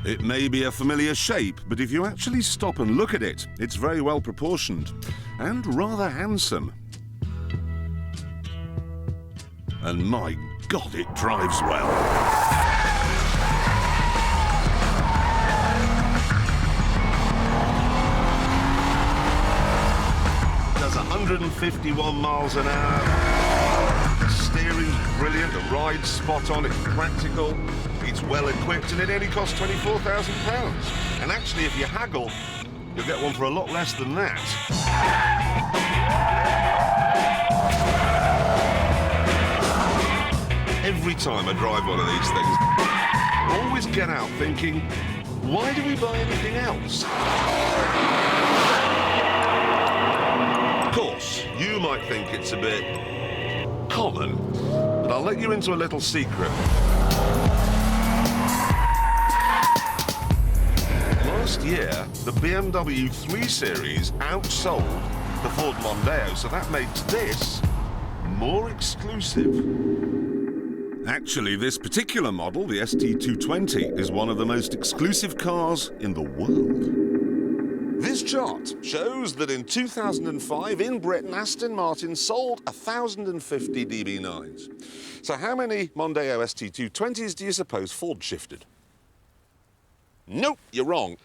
It may be a familiar shape, but if you actually stop and look at it, it's very well proportioned and rather handsome. And my God, it drives well. Does 151 miles an hour. The steering's brilliant, the ride's spot on, it's practical, it's well equipped, and it only costs £24,000. And actually, if you haggle, you'll get one for a lot less than that. Every time I drive one of these things, I always get out thinking, why do we buy anything else? Of course, you might think it's a bit common, but I'll let you into a little secret. Last year, the BMW 3 Series outsold the Ford Mondeo, so that makes this more exclusive. Actually, this particular model, the ST220, is one of the most exclusive cars in the world. This chart shows that in 2005, in Britain, Aston Martin sold 1,050 DB9s. So how many Mondeo ST220s do you suppose Ford shifted? Nope, you're wrong.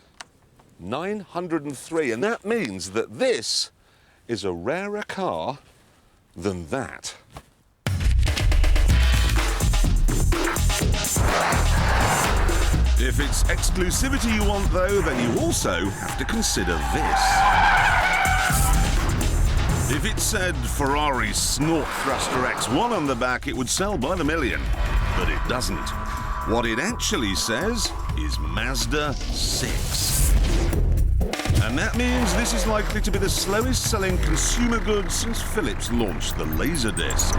903, and that means that this is a rarer car than that. If it's exclusivity you want, though, then you also have to consider this. If it said Ferrari Snort Thruster X1 on the back, it would sell by the million. But it doesn't. What it actually says is Mazda 6. And that means this is likely to be the slowest selling consumer good since Philips launched the Laserdisc.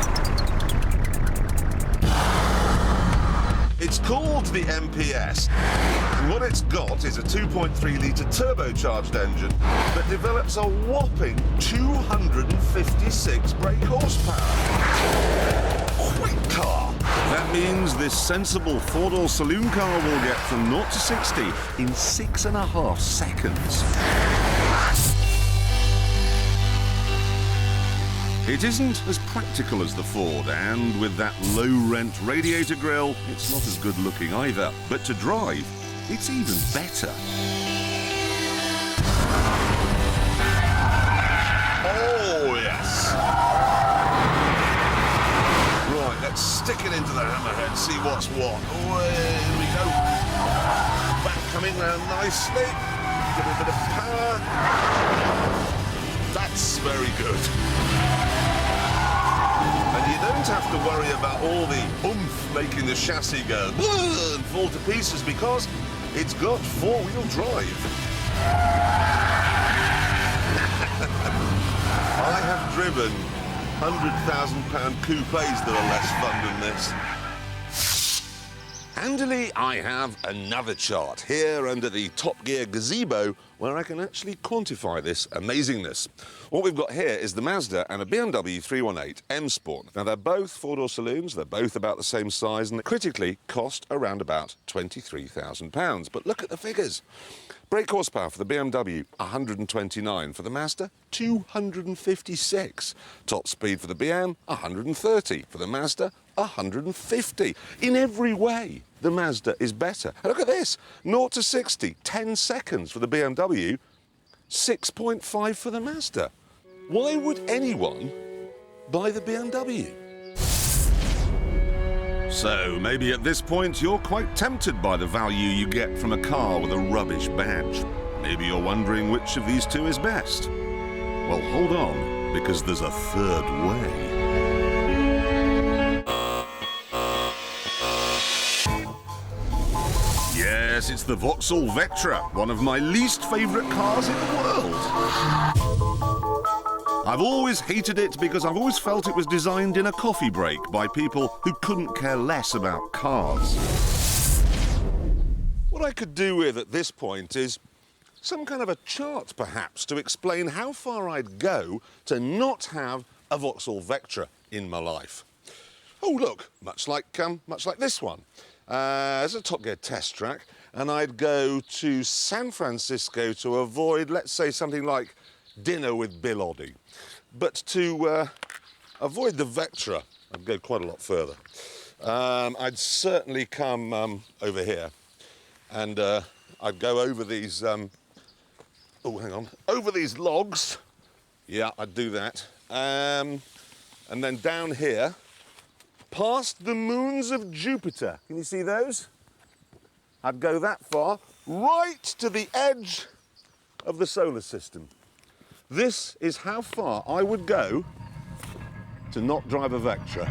It's called the MPS, and what it's got is a 2.3-litre turbocharged engine that develops a whopping 256 brake horsepower. Quick car! That means this sensible four-door saloon car will get from 0 to 60 in 6.5 seconds. It isn't as practical as the Ford, and with that low-rent radiator grille, it's not as good looking either. But to drive, it's even better. Oh, yes! Right, let's stick it into the hammerhead, see what's what. Oh, here we go. Back coming round nicely. Give it a bit of power. That's very good. And you don't have to worry about all the oomph making the chassis go and fall to pieces because it's got four-wheel drive. I have driven £100,000 coupes that are less fun than this. Handily, I have another chart here under the Top Gear gazebo where I can actually quantify this amazingness. What we've got here is the Mazda and a BMW 318 M Sport. Now, they're both four-door saloons, they're both about the same size, and they critically cost around about £23,000. But look at the figures. Brake horsepower for the BMW, 129. For the Mazda, 256. Top speed for the BM, 130. For the Mazda, 150. In every way, the Mazda is better. And look at this, 0 to 60, 10 seconds for the BMW, 6.5 for the Mazda. Why would anyone buy the BMW? So, maybe at this point you're quite tempted by the value you get from a car with a rubbish badge. Maybe you're wondering which of these two is best. Well, hold on, because there's a third way. Yes, it's the Vauxhall Vectra, one of my least favourite cars in the world. I've always hated it because I've always felt it was designed in a coffee break by people who couldn't care less about cars. What I could do with at this point is some kind of a chart, perhaps, to explain how far I'd go to not have a Vauxhall Vectra in my life. Oh, look, much like this one. There's a Top Gear test track, and I'd go to San Francisco to avoid, let's say, something like dinner with Bill Oddie. But to avoid the Vectra, I'd go quite a lot further. I'd certainly come over here, and I'd go over these, over these logs. Yeah, I'd do that. And then down here, past the moons of Jupiter. Can you see those? I'd go that far, right to the edge of the solar system. This is how far I would go to not drive a Vectra.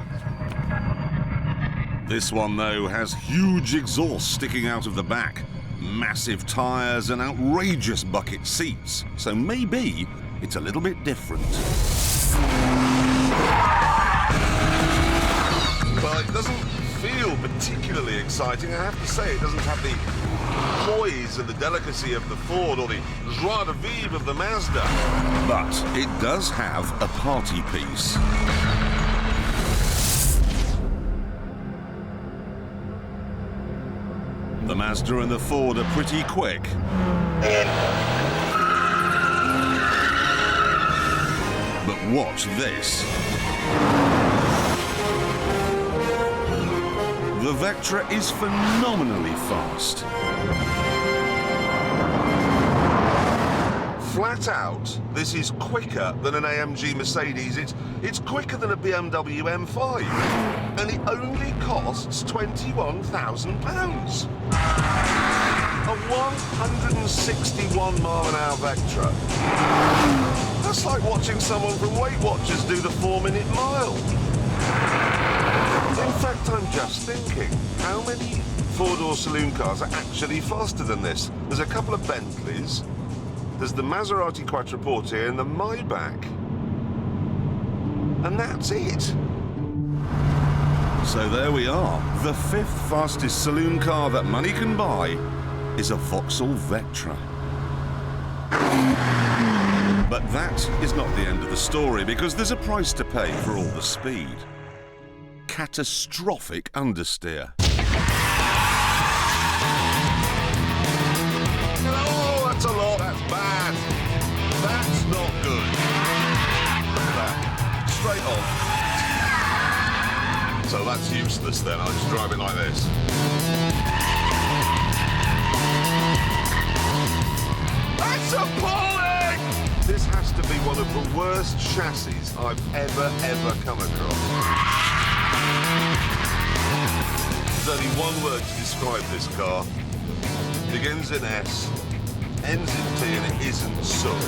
This one, though, has huge exhaust sticking out of the back, massive tyres and outrageous bucket seats, so maybe it's a little bit different. Well, it doesn't feel particularly exciting, I have to say. It doesn't have the poise and the delicacy of the Ford or the joie de vivre of the Mazda. But it does have a party piece. The Mazda and the Ford are pretty quick. But watch this. The Vectra is phenomenally fast. Flat out, this is quicker than an AMG Mercedes. It's quicker than a BMW M5. And it only costs £21,000. A 161 mile an hour Vectra. That's like watching someone from Weight Watchers do the 4-minute mile. In fact, I'm just thinking, how many four-door saloon cars are actually faster than this? There's a couple of Bentleys, there's the Maserati Quattroporte and the Maybach. And that's it. So there we are. The 5th fastest saloon car that money can buy is a Vauxhall Vectra. But that is not the end of the story, because there's a price to pay for all the speed. Catastrophic understeer. Oh, that's a lot. That's bad. That's not good. Look at that. Straight on. So that's useless then. I just drive it like this. That's appalling! This has to be one of the worst chassis I've ever come across. There's only one word to describe this car. Begins in S, ends in T, and it isn't soot.